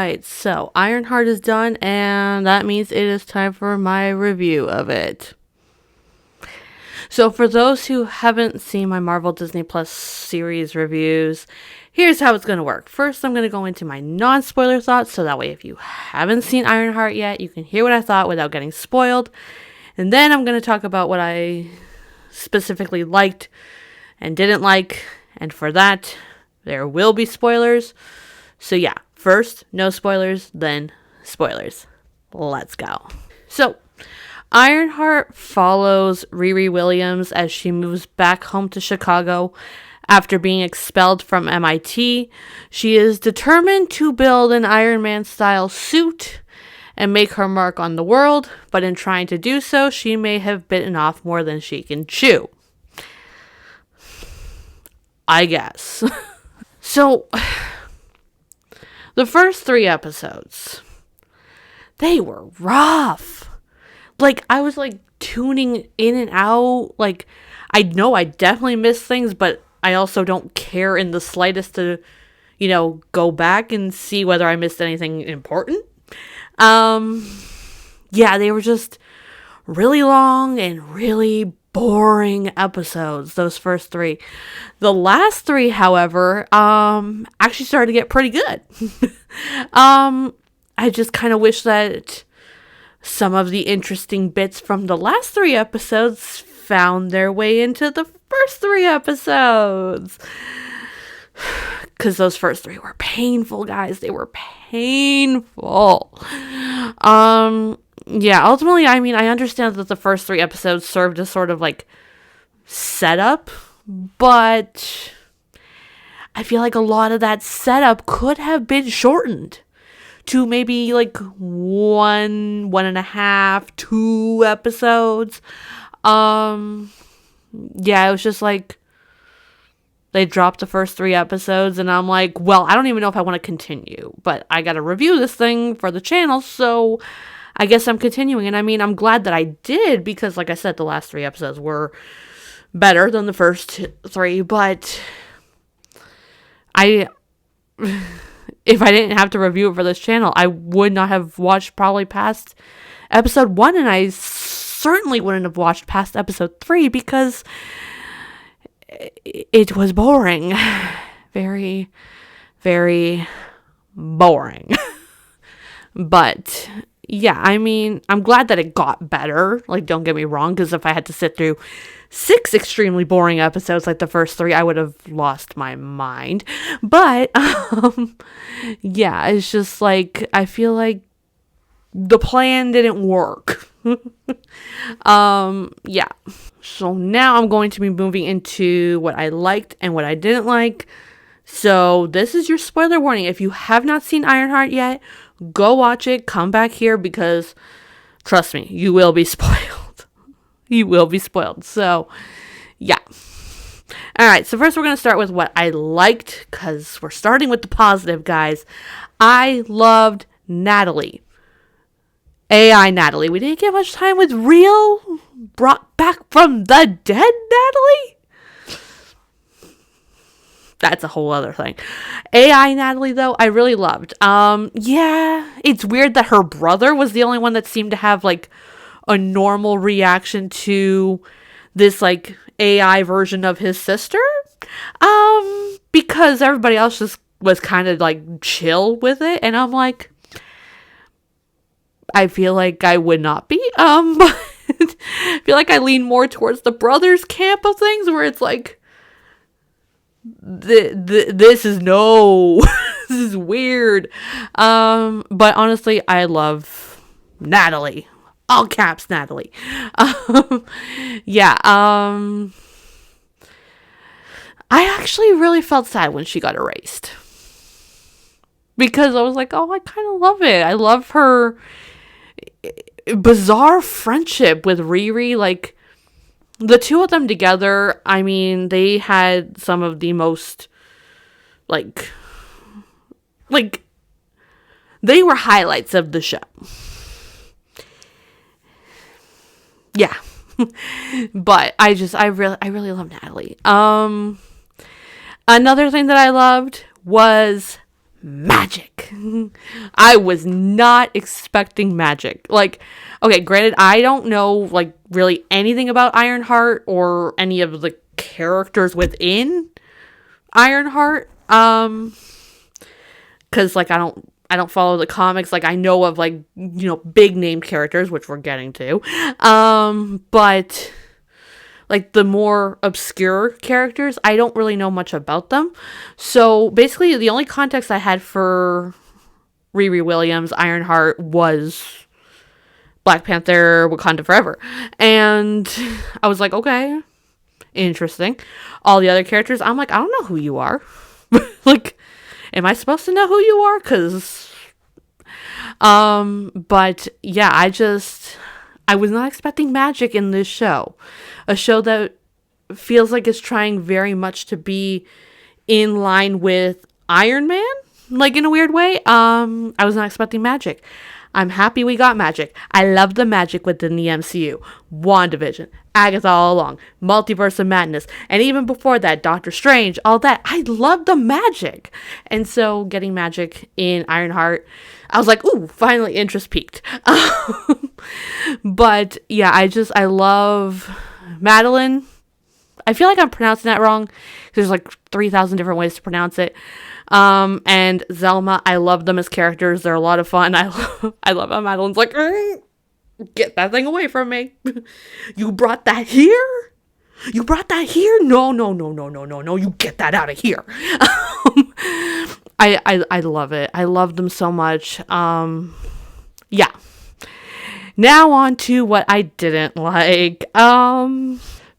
Alright, so Ironheart is done, and that means it is time for my review of it. So for those who haven't seen my Marvel Disney Plus series reviews, here's how it's going to work. First, I'm going to go into my non-spoiler thoughts, so that way if you haven't seen Ironheart yet, you can hear what I thought without getting spoiled. And then I'm going to talk about what I specifically liked and didn't like, and for that, there will be spoilers. So yeah, first, no spoilers, then spoilers. Let's go. So, Ironheart follows Riri Williams as she moves back home to Chicago after being expelled from MIT. She is determined to build an Iron Man-style suit and make her mark on the world, but in trying to do so, she may have bitten off more than she can chew. I guess. So, the first 3 episodes, they were rough. Like, I was, like, tuning in and out. Like, I know I definitely missed things, but I also don't care in the slightest to, go back and see whether I missed anything important. Yeah, they were just really long and really boring episodes, those first 3. The last 3, however, actually started to get pretty good. I just kind of wish that some of the interesting bits from the last 3 episodes found their way into the first 3 episodes. Because those first 3 were painful, guys. They were painful. Yeah, ultimately, I mean, I understand that the first 3 episodes served as sort of like setup, but I feel like a lot of that setup could have been shortened to maybe like 1.5, 2 episodes. Yeah, it was just like they dropped the first 3 episodes, and I'm like, well, I don't even know if I want to continue, but I gotta review this thing for the channel, so I guess I'm continuing. And I mean, I'm glad that I did, because like I said, the last 3 episodes were better than the first 3, but if I didn't have to review it for this channel, I would not have watched probably past episode 1, and I certainly wouldn't have watched past episode 3 because it was boring. Very, very boring. But yeah, I mean, I'm glad that it got better. Like, don't get me wrong, because if I had to sit through 6 extremely boring episodes like the first 3, I would have lost my mind. But, yeah, it's just like, I feel like the plan didn't work. Yeah. So now I'm going to be moving into what I liked and what I didn't like. So this is your spoiler warning. If you have not seen Ironheart yet, go watch it. Come back here, because trust me, you will be spoiled. You will be spoiled. So, yeah. All right. So first we're going to start with what I liked, because we're starting with the positive, guys. I loved Natalie. AI Natalie. We didn't get much time with real, brought back from the dead Natalie. That's a whole other thing. AI Natalie, though, I really loved. Yeah, it's weird that her brother was the only one that seemed to have, like, a normal reaction to this, like, AI version of his sister. Because everybody else just was kind of, like, chill with it. And I'm like, I feel like I would not be. But I feel like I lean more towards the brothers camp of things, where it's like, this is this is weird. But honestly, I love Natalie. All caps Natalie. Yeah. I actually really felt sad when she got erased, because I was like, oh, I kind of love it. I love her bizarre friendship with Riri. Like, the two of them together, I mean, they had some of the most, like, they were highlights of the show. Yeah. But I really love Natalie. Another thing that I loved was magic. I was not expecting magic. Like, okay, granted, I don't know, like, really anything about Ironheart or any of the characters within Ironheart. Because, like, I don't follow the comics. Like, I know of, like, you know, big name characters, which we're getting to. But like the more obscure characters, I don't really know much about them. So basically the only context I had for Riri Williams, Ironheart, was Black Panther, Wakanda Forever. And I was like, okay, interesting. All the other characters, I'm like, I don't know who you are. Like, am I supposed to know who you are? But yeah, I was not expecting magic in this show. A show that feels like it's trying very much to be in line with Iron Man, like in a weird way. I was not expecting magic. I'm happy we got magic. I love the magic within the MCU. WandaVision, Agatha all along, Multiverse of Madness, and even before that, Doctor Strange, all that. I love the magic. And so getting magic in Ironheart, I was like, ooh, finally interest peaked. But yeah, I love Madeline. I feel like I'm pronouncing that wrong. There's like 3,000 different ways to pronounce it. And Zelma, I love them as characters. They're a lot of fun. I love how Madeline's like, get that thing away from me. You brought that here? You brought that here? No. You get that out of here. I love it. I love them so much. Yeah. Now on to what I didn't like.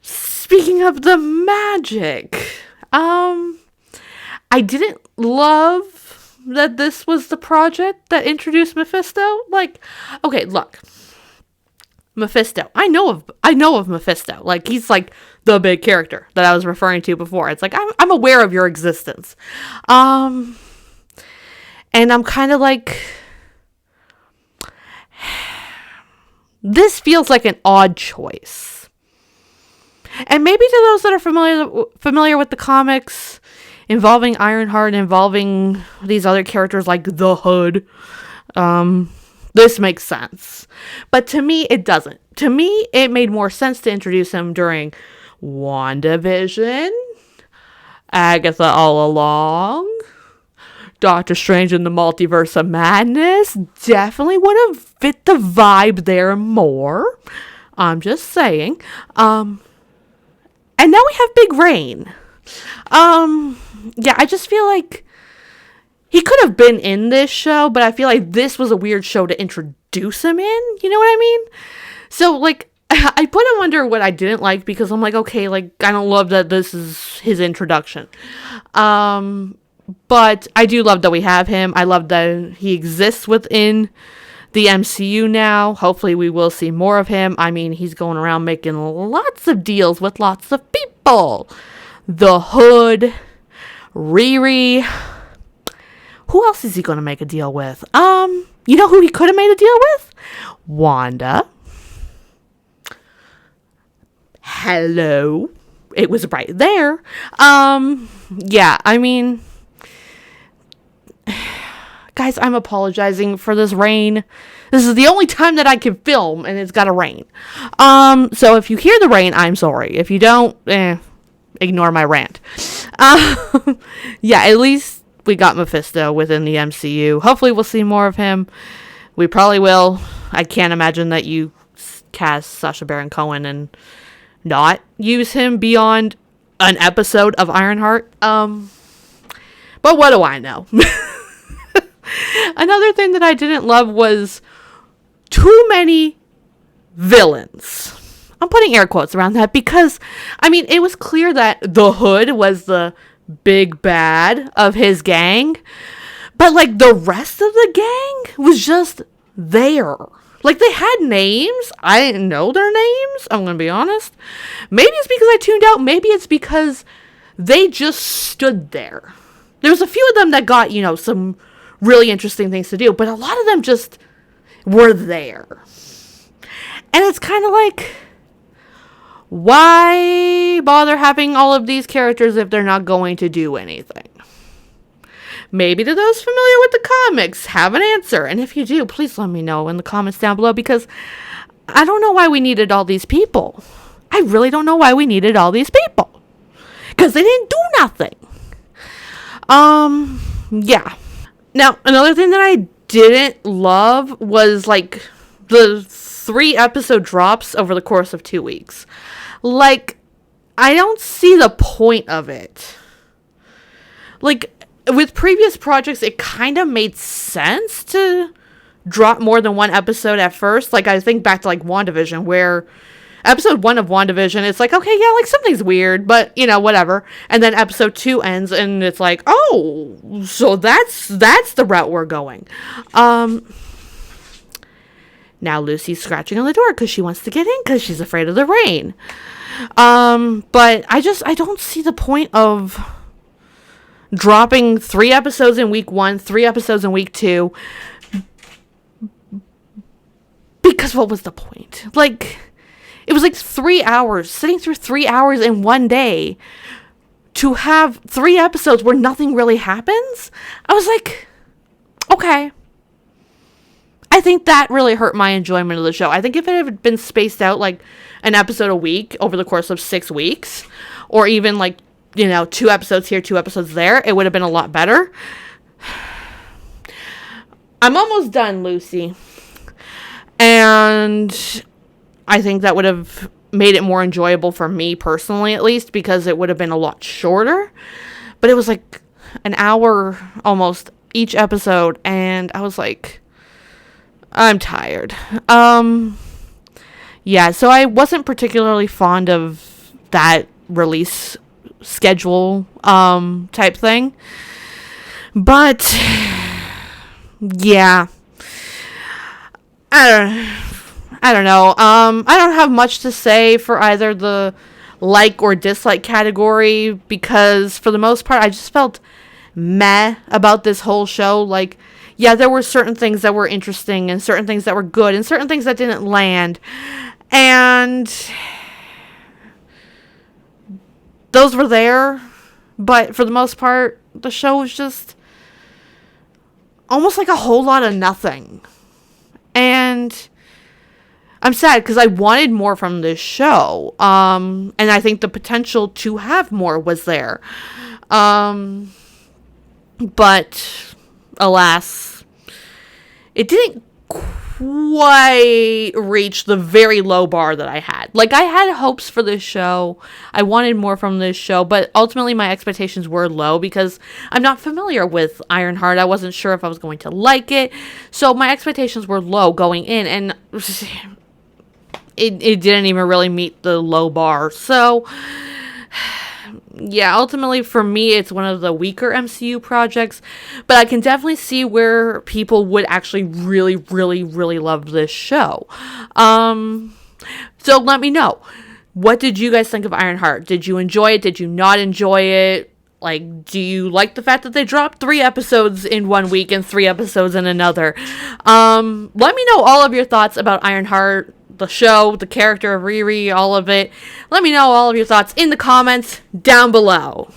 Speaking of the magic, I didn't love that this was the project that introduced Mephisto. Like, okay, look. Mephisto. I know of Mephisto. Like, he's like the big character that I was referring to before. It's like I'm aware of your existence. And I'm kind of like, this feels like an odd choice. And maybe to those that are familiar with the comics involving Ironheart, involving these other characters like the Hood, this makes sense. But to me, it doesn't. To me, it made more sense to introduce him during WandaVision, Agatha All Along, Doctor Strange in the Multiverse of Madness. Definitely would have fit the vibe there more. I'm just saying. And now we have Big Rain. Yeah, I just feel like he could have been in this show, but I feel like this was a weird show to introduce him in. You know what I mean? So, like, I put him under what I didn't like because I'm like, okay, like, I don't love that this is his introduction. But I do love that we have him. I love that he exists within the MCU now. Hopefully we will see more of him. I mean, he's going around making lots of deals with lots of people. The Hood, Riri. Who else is he going to make a deal with? You know who he could have made a deal with? Wanda. Hello. It was right there. Yeah, I mean, guys, I'm apologizing for this rain. This is the only time that I can film, and it's got to rain. So if you hear the rain, I'm sorry. If you don't, ignore my rant. Yeah, at least we got Mephisto within the MCU. Hopefully we'll see more of him. We probably will. I can't imagine that you cast Sacha Baron Cohen and not use him beyond an episode of Ironheart. But what do I know? Another thing that I didn't love was too many villains. I'm putting air quotes around that because, I mean, it was clear that the Hood was the big bad of his gang, but like the rest of the gang was just there. Like, they had names. I didn't know their names, I'm gonna be honest. Maybe it's because I tuned out. Maybe it's because they just stood there. There was a few of them that got, you know, some really interesting things to do, but a lot of them just were there. And it's kind of like, why bother having all of these characters if they're not going to do anything? Maybe to those familiar with the comics have an answer. And if you do, please let me know in the comments down below, because I don't know why we needed all these people. I really don't know why we needed all these people. Because they didn't do nothing. Yeah. Now, another thing that I didn't love was, like, the 3 episode drops over the course of 2 weeks. Like, I don't see the point of it. Like, with previous projects, it kind of made sense to drop more than 1 episode at first. Like, I think back to, like, WandaVision, where episode 1 of WandaVision, it's like, okay, yeah, like, something's weird, but, you know, whatever. And then episode 2 ends, and it's like, oh, so that's the route we're going. Now Lucy's scratching on the door because she wants to get in because she's afraid of the rain. But I don't see the point of dropping 3 episodes in week 1, 3 episodes in week 2. Because what was the point? Like, it was like 3 hours, sitting through 3 hours in one day to have 3 episodes where nothing really happens. I was like, okay. I think that really hurt my enjoyment of the show. I think if it had been spaced out like an episode a week over the course of 6 weeks, or even like, you know, 2 episodes here, 2 episodes there, it would have been a lot better. I'm almost done, Lucy. And I think that would have made it more enjoyable for me personally, at least, because it would have been a lot shorter. But it was like an hour almost each episode, and I was like, I'm tired. Yeah, so I wasn't particularly fond of that release schedule type thing. But yeah, I don't know. I don't have much to say for either the like or dislike category, because for the most part I just felt meh about this whole show. Like, yeah, there were certain things that were interesting and certain things that were good and certain things that didn't land. And those were there. But for the most part, the show was just almost like a whole lot of nothing. And I'm sad because I wanted more from this show. And I think the potential to have more was there. But alas, it didn't quite reach the very low bar that I had. Like, I had hopes for this show. I wanted more from this show, but ultimately my expectations were low because I'm not familiar with Ironheart. I wasn't sure if I was going to like it. So my expectations were low going in, and it didn't even really meet the low bar. So yeah, ultimately for me, it's one of the weaker MCU projects, but I can definitely see where people would actually really, really, really love this show. So let me know. What did you guys think of Ironheart? Did you enjoy it? Did you not enjoy it? Like, do you like the fact that they dropped 3 episodes in 1 week and 3 episodes in another? Let me know all of your thoughts about Ironheart, the show, the character of Riri, all of it. Let me know all of your thoughts in the comments down below.